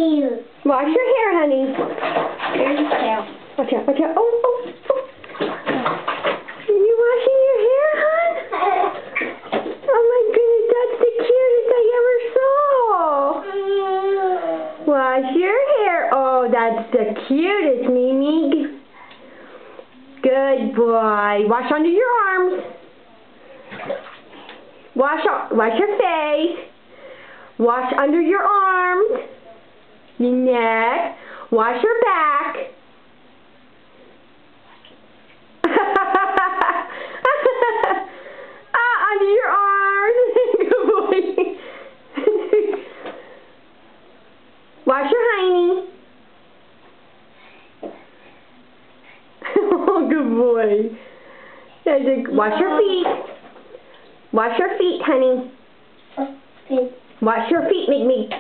hair. Wash your hair, honey. Here's the tail. Watch out, watch out. Oh, oh, oh. Are you washing your hair, hon? Oh my goodness, that's the cutest I ever saw. Wash your hair. Oh, that's the cutest, Mimi. Good boy. Wash under your arms. Wash your face. Wash under your arms. Your neck. Wash your back. Under your arms. Good boy. Wash your hiney. Oh, good boy. Wash your feet. Wash your feet, honey. Wash your feet, Mig.